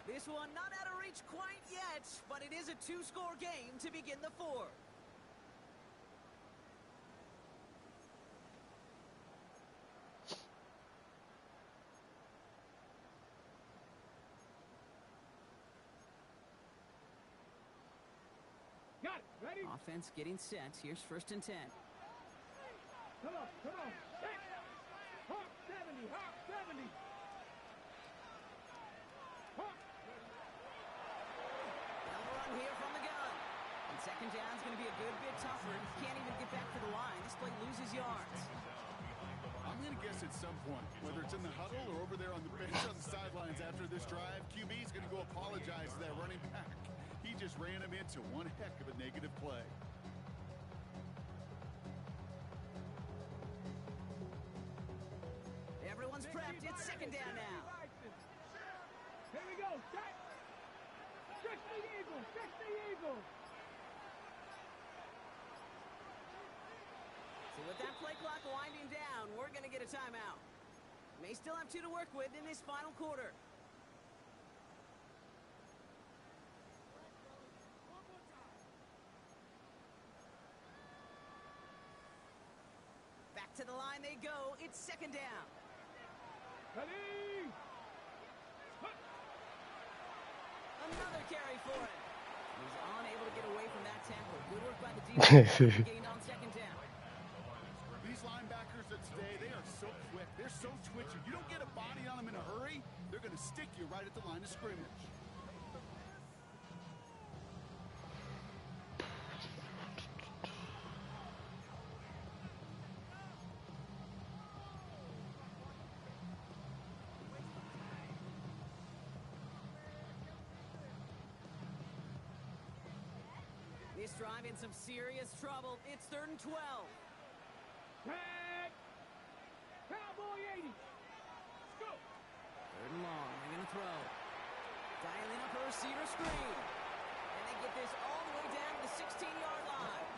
This one not out of reach quite yet, but it is a two-score game to begin the fourth. Got it. Ready? Offense getting set. Here's 1st and 10. Come on, come on. Hey. Hawk 70, Hawk 70. Hawk. They'll run here from the gun. And 2nd down's going to be a good bit tougher. Can't even get back to the line. This play loses yards. I'm going to guess at some point, whether it's in the huddle or over there on the bench on the sidelines after this drive, QB's going to go apologize to that running back. He just ran him into one heck of a negative play. Everyone's prepped. It's 2nd down now. Here we go. Set. Stretch the eagle. Stretch the eagle. So with that play clock winding down, we're going to get a timeout. May still have 2 to work with in this final quarter. Back to the line they go. It's 2nd down. Ready. Another carry for him. He's unable to get away from that tackle. Good work by the defense. Gained on 2nd down. These linebackers of today, they are so quick. They're so twitchy. You don't get a body on them in a hurry, they're going to stick you right at the line of scrimmage. This drive in some serious trouble. It's 3rd and 12. Tag. Cowboy 80. Let's go. 3rd and long. They're going to throw. Dialing up a receiver screen. And they get this all the way down to the 16-yard line.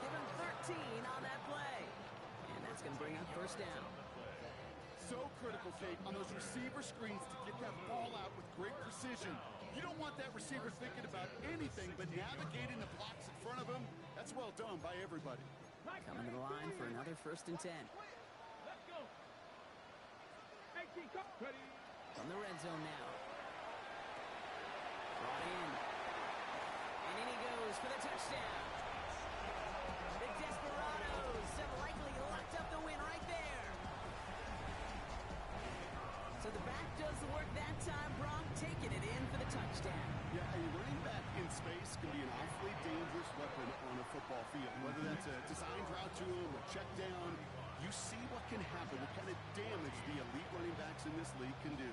Give him 13 on that play. And that's going to bring up 1st down. So critical, Kate, on those receiver screens to get that ball out with great precision. You don't want that receiver thinking about anything but navigating the blocks in front of him. That's well done by everybody. Coming to the line for another 1st and 10. Let's go. 18, come. Ready. From the red zone now. Brought in. And in he goes for the touchdown. The Desperados have likely locked up the win right there. So the back does the work that time. Bronk taking it in for the touchdown. Yeah, a running back in space can be an awfully dangerous weapon on a football field. Whether that's a designed route to him, a check down, you see what can happen, what kind of damage the elite running backs in this league can do.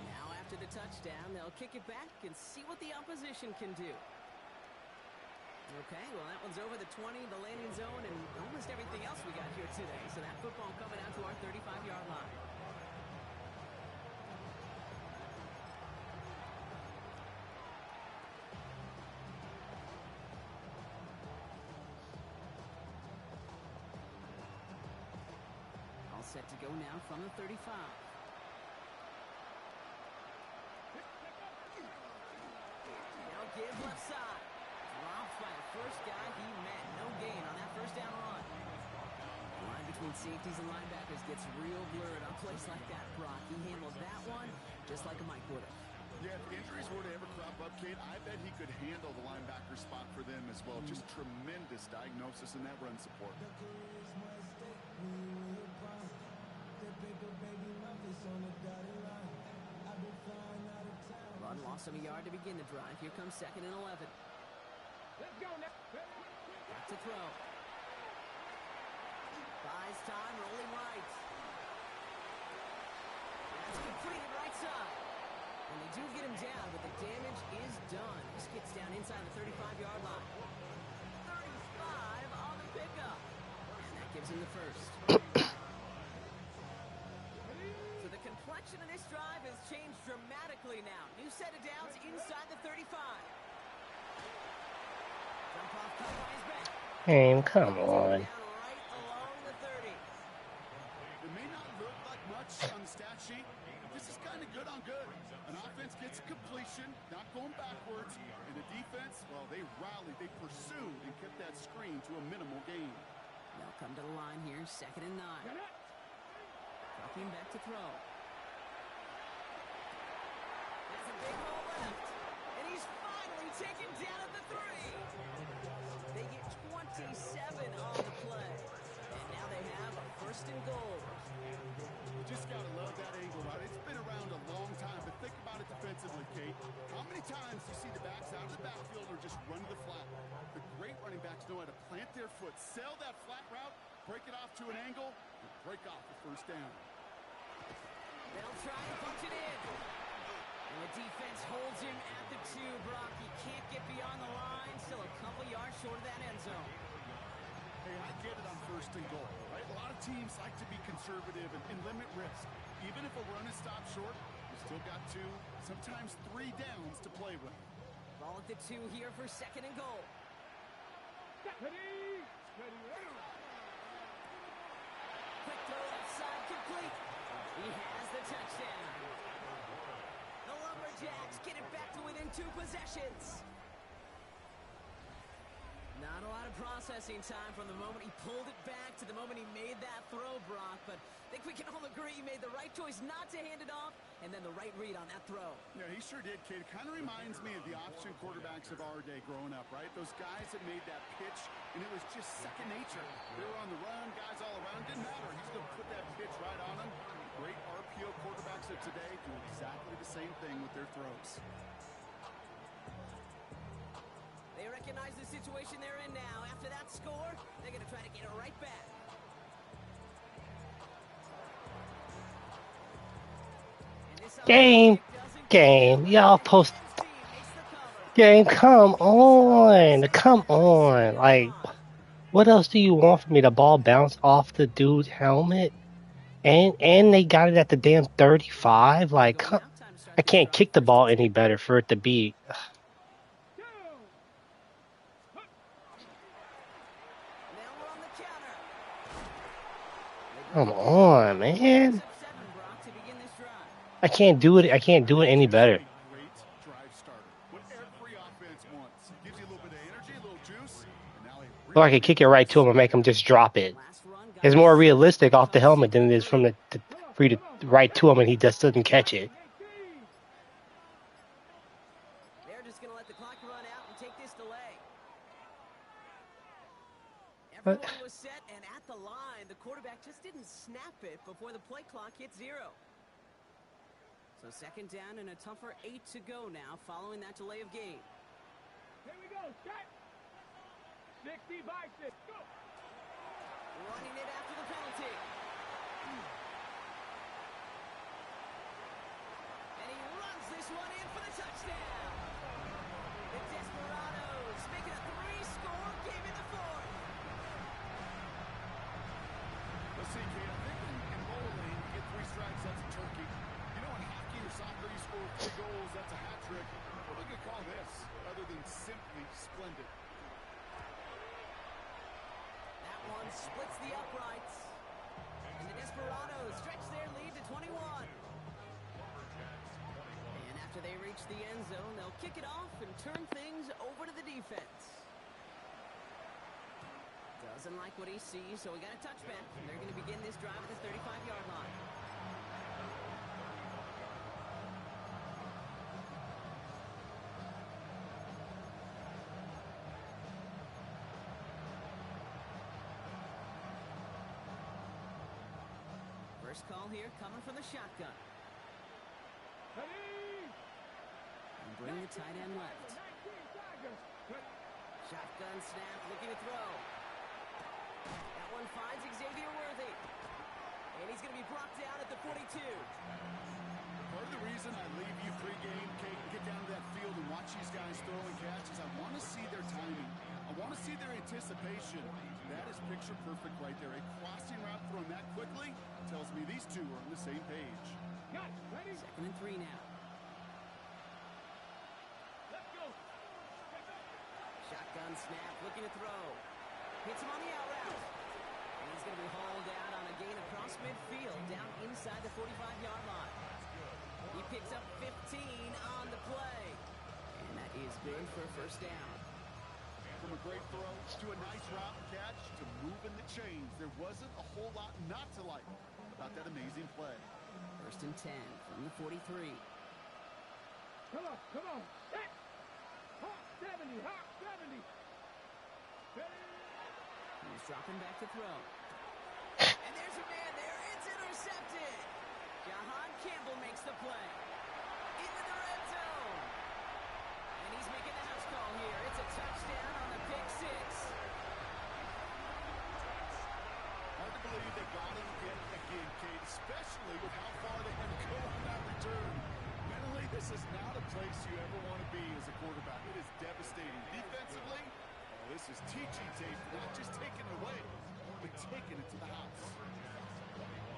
Now after the touchdown, they'll kick it back and see what the opposition can do. Okay, well that one's over the 20, the landing zone, and almost everything else we got here today. So that football coming out to our 35-yard line. All set to go now from the 35. Now give left side. Dropped by the first guy he met. No gain on that 1st down run. The line between safeties and linebackers gets real blurred on plays like that, Brock. He handled that one just like a Mike would have. Yeah, if injuries were to ever crop up, Kate, I bet he could handle the linebacker spot for them as well. Just tremendous diagnosis in that run support. Run lost him a yard to begin the drive. Here comes 2nd and 11. Let's go now. Back to throw. Buys time, rolling right. That's completed right side. And they do get him down, but the damage is done. This gets down inside the 35-yard line. 30. gives him the first. So the complexion of this drive has changed dramatically now. New set of downs inside the 35. Jump off cut by his back. Game, come Down on. right along the 30. It may not look like much on the stat sheet, but this is kind of good on good. An offense gets a completion, not going backwards, and the defense, well, they rallied, they pursued, and kept that screen to a minimal gain. They'll come to the line here, 2nd and 9. Dropping back to throw. That's a big hole left, and he's finally taken down at the 3. They get 27 on the play, and now they have a 1st and goal. You just got to love that angle, right? It's been around a long time, but think about it defensively, Kate. How many times do you see the backs out of the backfield or just run to the flat? The great running backs know how to plant their foot, sell that flat route, break it off to an angle, and break off the 1st down. They'll try and punch it in. And the defense holds him at the 2, Brock. He can't get beyond the line. Still a couple yards short of that end zone. Hey, I get it on 1st and goal, right? A lot of teams like to be conservative and limit risk. Even if a run is stopped short, you still got 2, sometimes 3 downs to play with. Ball at the 2 here for 2nd and goal. Quick throw left side complete. He has the touchdown. The Lumberjacks get it back to within 2 possessions. Not a lot of processing time from the moment he pulled it back to the moment he made that throw, Brock. But I think we can all agree he made the right choice not to hand it off, and then the right read on that throw. Yeah, he sure did, kid. Kind of reminds me of the option quarterbacks of our day growing up, right? Those guys that made that pitch, and it was just second nature. They were on the run, guys all around. Didn't matter. He's going to put that pitch right on them. Great RPO quarterbacks of today do exactly the same thing with their throws. They recognize the situation they're in now. After that score, they're going to try to get it right back. Game. Y'all post. Game, come on. Come on. Like, what else do you want from me? The ball bounce off the dude's helmet? And they got it at the damn 35? Like, I can't kick the ball any better for it to be. Come on, man. I can't do it. I can't do it any better. Great drive starter. What every offense wants. Gives you a little bit of energy, a little juice, and now Or I could kick it right to him and make him just drop it. It's more realistic off the helmet than it is from for you to right to him and he just doesn't catch it. They're just going to let the clock run out and take this delay. Everyone was set and at the line. The quarterback just didn't snap it before the play clock hit 0. So 2nd down and a tougher 8 to go now following that delay of game. Here we go, set. 60 by 6, go. Running it after the penalty. And he runs this one in for the touchdown. The Desperados make it a 3-score game in the 4th. Let's see, Kate. I think in bowling, you get 3 strikes, that's a turkey. You know, in hockey or soccer, you score 3 goals, that's a hat trick. What are we going to call this, other than simply splendid? That one splits the uprights. And the Desperados stretch their lead to 21. And after they reach the end zone, they'll kick it off and turn things over to the defense. Doesn't like what he sees, so we got a touchback. They're going to begin this drive at the 35-yard line. First call here coming from the shotgun. And bring the tight end left. Shotgun snap, looking to throw. That one finds Xavier Worthy. And he's going to be brought down at the 42. Part of the reason I leave you pregame, Kate, and get down to that field and watch these guys throw and catch is I want to see their timing. I want to see their anticipation. That is picture perfect right there. A crossing route thrown that quickly tells me these two are on the same page. Got it. Ready? 2nd and 3 now. Let's go. Shotgun snap, looking to throw. Hits him on the out route. And he's going to be hauled out on a gain across midfield, down inside the 45-yard line. He picks up 15 on the play. And that is big for a first down. From a great throw to a nice route catch to moving the chains. There wasn't a whole lot not to like about that amazing play. 1st and 10 from the 43. Come on, come on. Set. Hawk 70, Hawk 70. Ready? He's dropping back to throw. And there's a man there. It's intercepted. Jahan Campbell makes the play. Into the red zone. And he's making the house call here. It's a touchdown on the pick six. Hard to believe they got it again, Kate, especially with how far they had to go on that return. Mentally, this is not a place you ever want to be as a quarterback. It is devastating. Defensively, this is teaching tape, not just taking it away, but taking it to the house.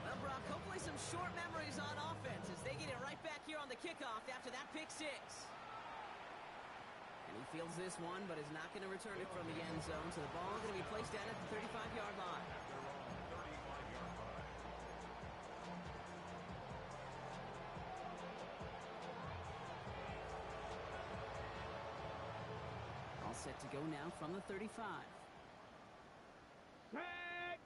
Well, Brock, hopefully some short memories on offense as they get it right back here on the kickoff after that pick six. And he fields this one, but is not going to return it from the end zone, so the ball is going to be placed down at the 35-yard line. All set to go now from the 35. Back.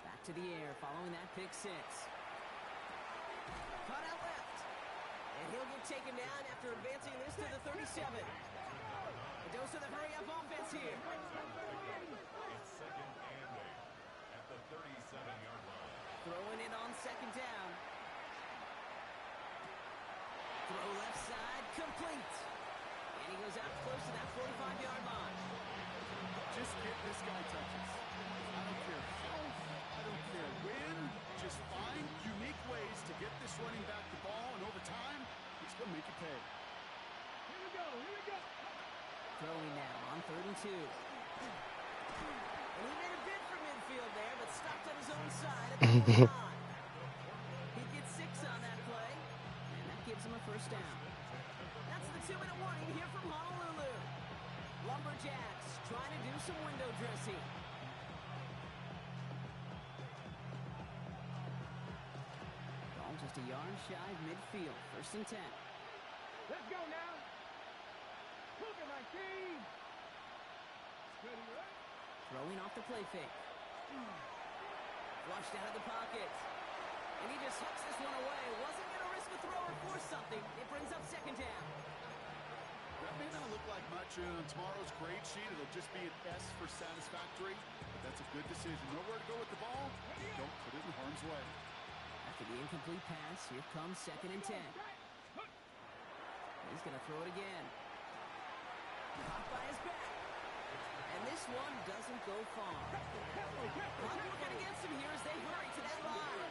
Back to the air following that pick six. Caught out left. And he'll get taken down after advancing this to the 37. A dose of the hurry-up offense here. It's 2nd and 8 at the 37-yard line. Throwing it on 2nd down. Throw left side, complete. And he goes out close to that 45-yard line. Just get this guy touches. I don't care how, I don't care when. Just find unique ways to get this running back the ball, and over time, it's going to make you pay. Here we go, here we go. Throwing now on 3rd and 2. And he made a bid for midfield there, but stopped on his own side at the 49. He gets 6 on that play, and that gives him a first down. That's the 2-minute warning here from Honolulu. Lumberjacks trying to do some window dressing. Ball just a yard shy of midfield. 1st and 10. Let's go now. Look at my team. Ready, right? Throwing off the play fake. Flushed out of the pocket. And he just hooks this one away. Wasn't going to risk a throw or force something. It brings up 2nd down. That may not look like much on tomorrow's grade sheet. It'll just be an S for satisfactory. But that's a good decision. Nowhere to go with the ball. Don't put it in harm's way. After the incomplete pass, here comes 2nd and 10. He's going to throw it again. Caught by his back. And this one doesn't go far. Clock working against him here as they hurry to that line.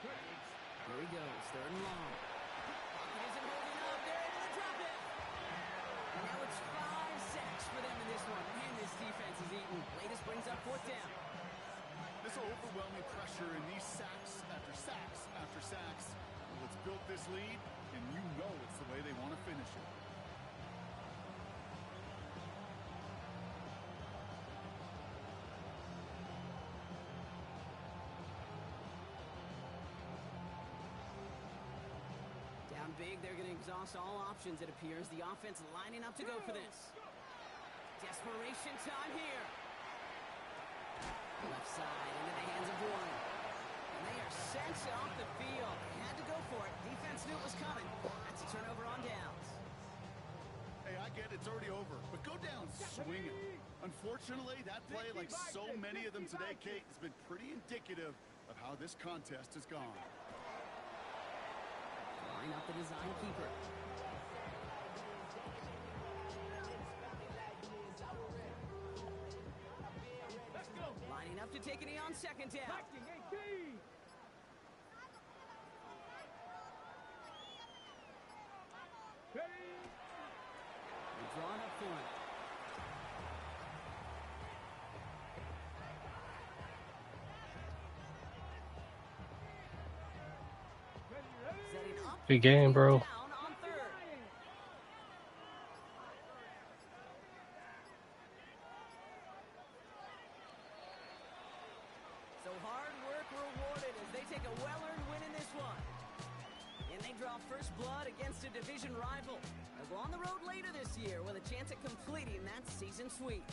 Here he goes, 3rd and long. Pocket isn't holding up. They're able to drop it. And now it's 5 sacks for them in this one. And this defense is eaten. Latest brings up 4th down. This overwhelming pressure and these sacks after sacks after sacks. Well, it's built this lead, and you know it's the way they want to finish it. Down big, they're going to exhaust all options, it appears. The offense lining up to go for this. Desperation time here. Left side into the hands of Warren. And they are sent off the field. They had to go for it. Defense knew it was coming. That's a turnover on downs. Hey, I get it's already over, but go down swinging. Unfortunately, that play, like so many of them today, Kate, has been pretty indicative of how this contest has gone. Line up the design keeper. Let's go. Lining up to take a knee on 2nd down. Liking 18. Ready? They're drawn up for it. Good game, bro. Down on third. So hard work rewarded as they take a well-earned win in this one. And they draw first blood against a division rival. They'll go on the road later this year with a chance at completing that season sweep.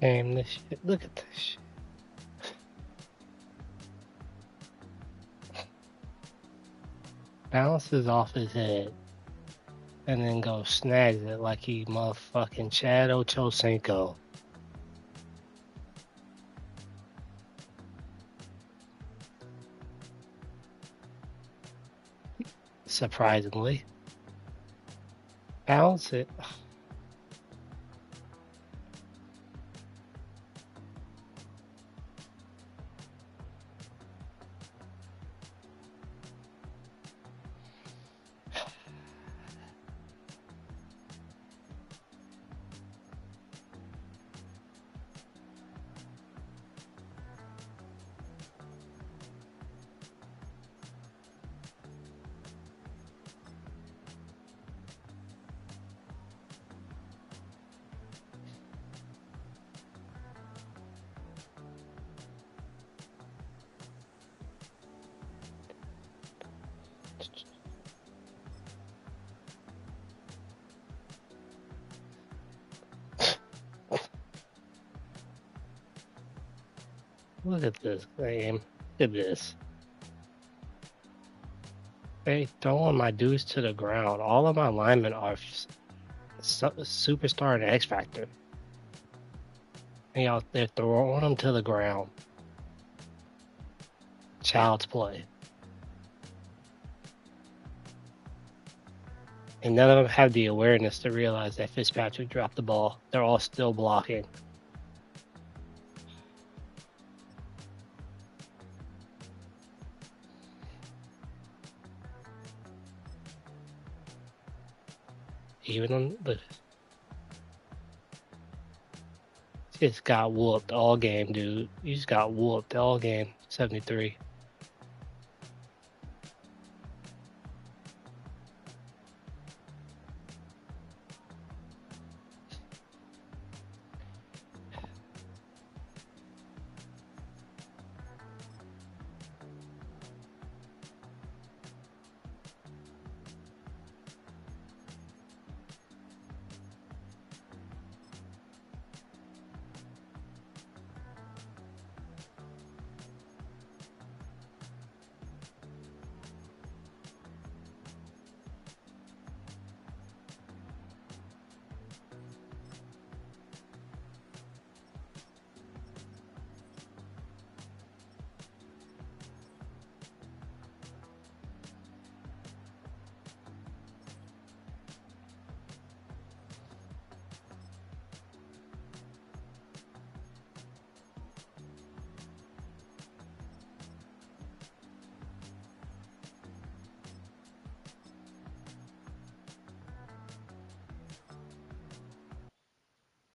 Game this shit. Look at this shit. Bounces off his head and then goes snags it like he motherfucking Chad Ochocinco. Surprisingly. Bounce it. Look at this game. Look at this. They throwing my dudes to the ground. All of my linemen are superstar and X Factor. And y'all, they're throwing them to the ground. Child's play. And none of them have the awareness to realize that Fitzpatrick dropped the ball. They're all still blocking. Even on the just got whooped all game, dude. You just got whooped all game. 73.